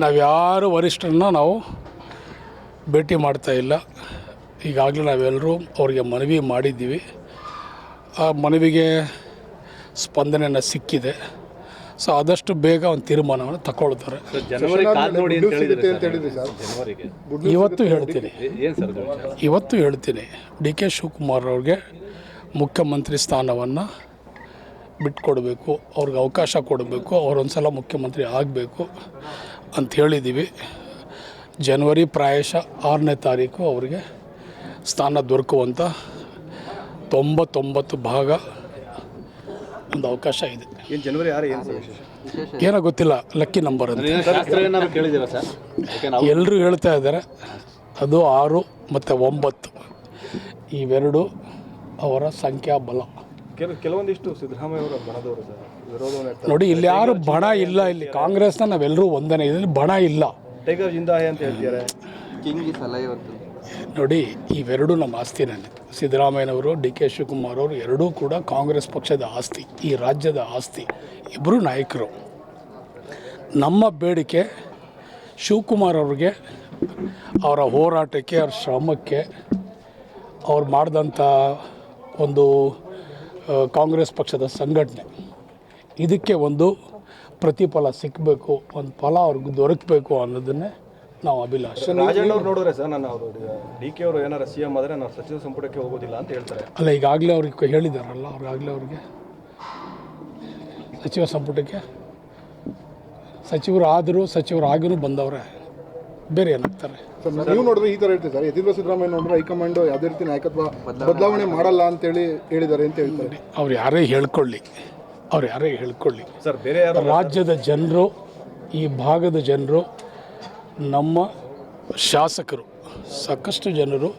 ನಾವು ಯಾರು ವರಿಷ್ಠರನ್ನ ನಾವು ಭೇಟಿ ಮಾಡ್ತಾಯಿಲ್ಲ. ಈಗಾಗಲೇ ನಾವೆಲ್ಲರೂ ಅವರಿಗೆ ಮನವಿ ಮಾಡಿದ್ದೀವಿ. ಆ ಮನವಿಗೆ ಸ್ಪಂದನೆಯನ್ನು ಸಿಕ್ಕಿದೆ. ಸೊ ಆದಷ್ಟು ಬೇಗ ಒಂದು ತೀರ್ಮಾನವನ್ನು ತಗೊಳ್ತಾರೆ. ಇವತ್ತು ಹೇಳ್ತೀನಿ ಡಿ ಕೆ ಶಿವಕುಮಾರ್ ಅವ್ರಿಗೆ ಮುಖ್ಯಮಂತ್ರಿ ಸ್ಥಾನವನ್ನು ಬಿಟ್ಕೊಡ್ಬೇಕು, ಅವ್ರಿಗೆ ಅವಕಾಶ ಕೊಡಬೇಕು, ಅವರೊಂದು ಸಲ ಮುಖ್ಯಮಂತ್ರಿ ಆಗಬೇಕು ಅಂತ ಹೇಳಿದ್ದೀವಿ. ಜನವರಿ ಪ್ರಾಯಶಃ 6ನೇ ತಾರೀಕು ಅವರಿಗೆ ಸ್ಥಾನ ದೊರಕುವಂಥ 99 ಭಾಗ ಒಂದು ಅವಕಾಶ ಇದೆ. ಜನವರಿ 6 ಏನೋ ಗೊತ್ತಿಲ್ಲ, ಲಕ್ಕಿ ನಂಬರ್ ಅಂತ ಎಲ್ಲರೂ ಹೇಳ್ತಾ ಇದ್ದಾರೆ. ಅದು 6 ಮತ್ತು 9 ಇವೆರಡು ಅವರ ಸಂಖ್ಯಾಬಲ. ಕೆಲವೊಂದಿಷ್ಟು ಸಿದ್ದರಾಮಯ್ಯ ಅವರ ಬಣದವರು ನೋಡಿ, ಇಲ್ಲಿ ಯಾರು ಬಣ ಇಲ್ಲ. ಇಲ್ಲಿ ಕಾಂಗ್ರೆಸ್ನ ನಾವೆಲ್ಲರೂ ಒಂದನೇ, ಇದರಲ್ಲಿ ಬಣ ಇಲ್ಲ. ಟೈಗರ್ ಜಿಂದಾಯ್ ಅಂತ ಹೇಳ್ತಾರೆ. ನೋಡಿ, ಇವೆರಡು ನಮ್ಮ ಆಸ್ತಿನೇ. ಸಿದ್ದರಾಮಯ್ಯನವರು, ಡಿ ಕೆ ಶಿವಕುಮಾರ್ ಅವರು ಎರಡೂ ಕೂಡ ಕಾಂಗ್ರೆಸ್ ಪಕ್ಷದ ಆಸ್ತಿ, ಈ ರಾಜ್ಯದ ಆಸ್ತಿ. ಇಬ್ಬರು ನಾಯಕರು. ನಮ್ಮ ಬೇಡಿಕೆ ಶಿವಕುಮಾರ್ ಅವ್ರಿಗೆ, ಅವರ ಹೋರಾಟಕ್ಕೆ, ಅವ್ರ ಶ್ರಮಕ್ಕೆ, ಅವ್ರು ಮಾಡಿದಂಥ ಒಂದು ಕಾಂಗ್ರೆಸ್ ಪಕ್ಷದ ಸಂಘಟನೆ, ಇದಕ್ಕೆ ಒಂದು ಪ್ರತಿಫಲ ಸಿಕ್ಕಬೇಕು, ಒಂದು ಫಲ ಅವ್ರಿಗೆ ದೊರಕಬೇಕು ಅನ್ನೋದನ್ನೇ ನಾವು ಅಭಿಲಾಷೆ. ರಾಜಣ್ಣವ್ರು ನೋಡಿದ್ರೆ ಸರ್, ನಾನು ಅವರು ಡಿ ಕೆ ಅವರು ಏನಾರು CM ಆದರೆ ನಾವು ಸಚಿವ ಸಂಪುಟಕ್ಕೆ ಹೋಗೋದಿಲ್ಲ ಅಂತ ಹೇಳ್ತಾರೆ. ಅಲ್ಲ, ಈಗಾಗಲೇ ಅವ್ರಿಗೆ ಹೇಳಿದಾರಲ್ಲ, ಅವ್ರಿಗೆ ಸಚಿವ ಸಂಪುಟಕ್ಕೆ ಸಚಿವರಾಗೂ ಬಂದವ್ರೆ, ಬೇರೆ ಏನಾಗ್ತಾರೆ. ನೀವು ನೋಡಿದ್ರೆ ಈ ಥರ ಹೇಳ್ತೀವಿ ಸರ್, ಯತೀಂದ್ರ ಸಿದ್ದರಾಮಯ್ಯ ನೋಡಿದ್ರೆ ಹೈಕಮಾಂಡ್ ಯಾವುದೇ ರೀತಿ ನಾಯಕತ್ವ ಬದಲಾವಣೆ ಮಾಡಲ್ಲ ಅಂತೇಳಿ ಹೇಳಿದ್ದಾರೆ ಅಂತ ಹೇಳ್ತಾರೆ. ಅವ್ರು ಯಾರೇ ಹೇಳ್ಕೊಳ್ಳಿ ಸರ್, ಬೇರೆ ರಾಜ್ಯದ ಜನರು, ಈ ಭಾಗದ ಜನರು, ನಮ್ಮ ಶಾಸಕರು, ಸಾಕಷ್ಟು ಜನರು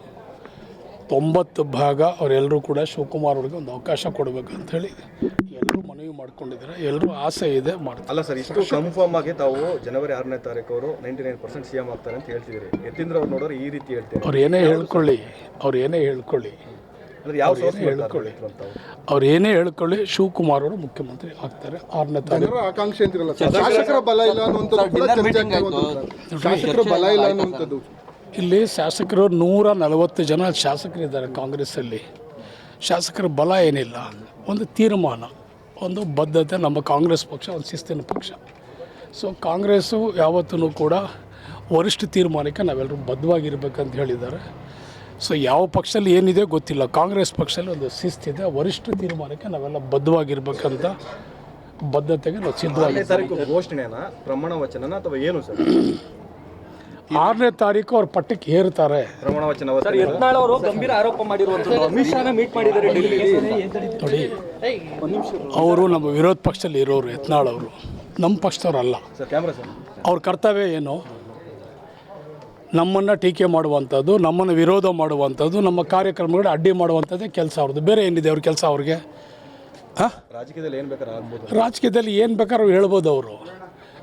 90 ಭಾಗ ಅವರೆಲ್ಲರೂ ಕೂಡ ಶಿವಕುಮಾರ್ ಅವ್ರಿಗೆ ಒಂದು ಅವಕಾಶ ಕೊಡಬೇಕು ಅಂಥೇಳಿ ಎಲ್ಲರೂ ಮನವಿ ಮಾಡ್ಕೊಂಡಿದ್ದಾರೆ. ಎಲ್ಲರೂ ಆಸೆ ಇದೆ, ಮಾಡ್ತಾರೆ. ಅಲ್ಲ ಸರ್, ಇಷ್ಟು ಕನ್ಫರ್ಮ್ ಆಗಿ ತಾವು ಜನವರಿ 6ನೇ ತಾರೀಕು ಅವರು 99% CM ಆಗ್ತಾರೆ ಅಂತ ಹೇಳ್ತಿದ್ದೀರಿ. ಯತೀಂದ್ರ ಅವ್ರು ನೋಡೋರು ಈ ರೀತಿ ಹೇಳ್ತಾರೆ. ಅವ್ರು ಏನೇ ಹೇಳ್ಕೊಳ್ಳಿ ಅವ್ರು ಏನೇ ಹೇಳ್ಕೊಳ್ಳಿ, ಶಿವಕುಮಾರ್ ಅವರು ಮುಖ್ಯಮಂತ್ರಿ ಆಗ್ತಾರೆ 6ನೇ ತಾರೀಕು. ಆಕಾಂಕ್ಷೆ ಅಂತಿರಲ್ಲ, ಶಾಸಕರ ಬಲ ಇಲ್ಲ ಅನ್ನುವಂಥದ್ದು. ಇಲ್ಲಿ ಶಾಸಕರು 140 ಜನ ಶಾಸಕರಿದ್ದಾರೆ ಕಾಂಗ್ರೆಸ್ಸಲ್ಲಿ. ಶಾಸಕರ ಬಲ ಏನಿಲ್ಲ, ಒಂದು ತೀರ್ಮಾನ, ಒಂದು ಬದ್ಧತೆ. ನಮ್ಮ ಕಾಂಗ್ರೆಸ್ ಪಕ್ಷ ಒಂದು ಶಿಸ್ತಿನ ಪಕ್ಷ. ಸೊ ಕಾಂಗ್ರೆಸ್ಸು ಯಾವತ್ತೂ ಕೂಡ ವರಿಷ್ಠ ತೀರ್ಮಾನಕ್ಕೆ ನಾವೆಲ್ಲರೂ ಬದ್ಧವಾಗಿರ್ಬೇಕಂತ ಹೇಳಿದ್ದಾರೆ. ಸೊ ಯಾವ ಪಕ್ಷದಲ್ಲಿ ಏನಿದೆ ಗೊತ್ತಿಲ್ಲ, ಕಾಂಗ್ರೆಸ್ ಪಕ್ಷದಲ್ಲಿ ಒಂದು ಶಿಸ್ತಿದೆ. ವರಿಷ್ಠ ತೀರ್ಮಾನಕ್ಕೆ ನಾವೆಲ್ಲ ಬದ್ಧವಾಗಿರ್ಬೇಕಂತ ಬದ್ಧತೆಗೆ ನಾವು ಸಿದ್ಧವಾಗಿದ್ದೀವಿ. ಘೋಷಣೆನ ಪ್ರಮಾಣ ವಚನ ಅಥವಾ ಏನು ಸರ್? 6ನೇ ತಾರೀಕು ಅವ್ರ ಪಟ್ಟಕ್ಕೆ ಏರ್ತಾರೆ. ಪ್ರಮಾಣ ವಚನ ಅವರು ಗಂಭೀರ ಆರೋಪ ಮಾಡಿರುವಂಥದ್ದು. ಅಮಿತ್ ಶಾನ ಮೀಟ್ ಮಾಡಿದ್ದಾರೆ ನೋಡಿ, ಅವರು ನಮ್ಮ ವಿರೋಧ ಪಕ್ಷದಲ್ಲಿ ಇರೋರು. ಯತ್ನಾಳ್ ಅವರು ನಮ್ಮ ಪಕ್ಷದವರಲ್ಲ. ಅವ್ರ ಕರ್ತವ್ಯ ಏನು? ನಮ್ಮನ್ನು ಟೀಕೆ ಮಾಡುವಂಥದ್ದು, ನಮ್ಮನ್ನು ವಿರೋಧ ಮಾಡುವಂಥದ್ದು, ನಮ್ಮ ಕಾರ್ಯಕ್ರಮಗಳು ಅಡ್ಡಿ ಮಾಡುವಂಥದ್ದೇ ಕೆಲಸ ಅವ್ರದ್ದು. ಬೇರೆ ಏನಿದೆ ಅವ್ರ ಕೆಲಸ? ಅವ್ರಿಗೆ ರಾಜಕೀಯದಲ್ಲಿ ಏನು ಬೇಕಾದ್ರೂ ಹೇಳ್ಬೋದು. ಅವರು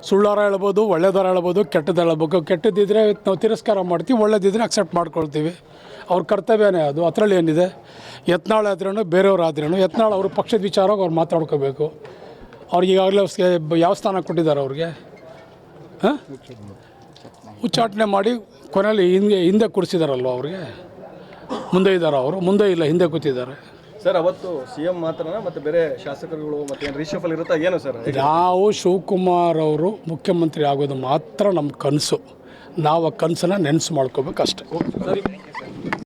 ಸುಳ್ಳಾರ ಹೇಳ್ಬೋದು, ಒಳ್ಳೆದಾರ ಹೇಳ್ಬೋದು, ಕೆಟ್ಟದಾರ ಹೇಳ್ಬೇಕು. ಕೆಟ್ಟದಿದ್ದರೆ ನಾವು ತಿರಸ್ಕಾರ ಮಾಡ್ತೀವಿ, ಒಳ್ಳೇದಿದ್ರೆ ಅಕ್ಸೆಪ್ಟ್ ಮಾಡ್ಕೊಳ್ತೀವಿ. ಅವ್ರ ಕರ್ತವ್ಯನೇ ಅದು. ಅದರಲ್ಲಿ ಏನಿದೆ? ಯತ್ನಾಳ್ ಆದ್ರೂ, ಬೇರೆಯವ್ರಾದ್ರೂ, ಯತ್ನಾಳ್ ಅವ್ರ ಪಕ್ಷದ ವಿಚಾರವಾಗಿ ಅವ್ರು ಮಾತಾಡ್ಕೋಬೇಕು. ಅವ್ರಿಗೆ ಈಗಾಗಲೇ ಯಾವ ಸ್ಥಾನ ಕೊಟ್ಟಿದ್ದಾರೆ ಅವ್ರಿಗೆ? ಉಚ್ಚಾಟನೆ ಮಾಡಿ ಕೊನೆಯಲ್ಲಿ ಹಿಂದೆ ಕೂರಿಸಿದಾರಲ್ವ ಅವ್ರಿಗೆ? ಮುಂದೆ ಇದ್ದಾರೆ ಅವರು? ಮುಂದೆ ಇಲ್ಲ, ಹಿಂದೆ ಕೂತಿದ್ದಾರೆ. ಸರ್, ಅವತ್ತು CM ಮಾತ್ರನಾ ಮತ್ತೆ ಬೇರೆ ಶಾಸಕರುಗಳು ಮತ್ತೆ ರೀಶಫಲ್ ಇರುತ್ತಾ ಏನು ಸರ್? ನಾವು ಶಿವಕುಮಾರ್ ಅವರು ಮುಖ್ಯಮಂತ್ರಿ ಆಗೋದು ಮಾತ್ರ ನಮ್ಮ ಕನಸು. ನಾವು ಆ ಕನಸನ್ನು ನೆನೆಸು ಮಾಡ್ಕೋಬೇಕು ಅಷ್ಟೇ.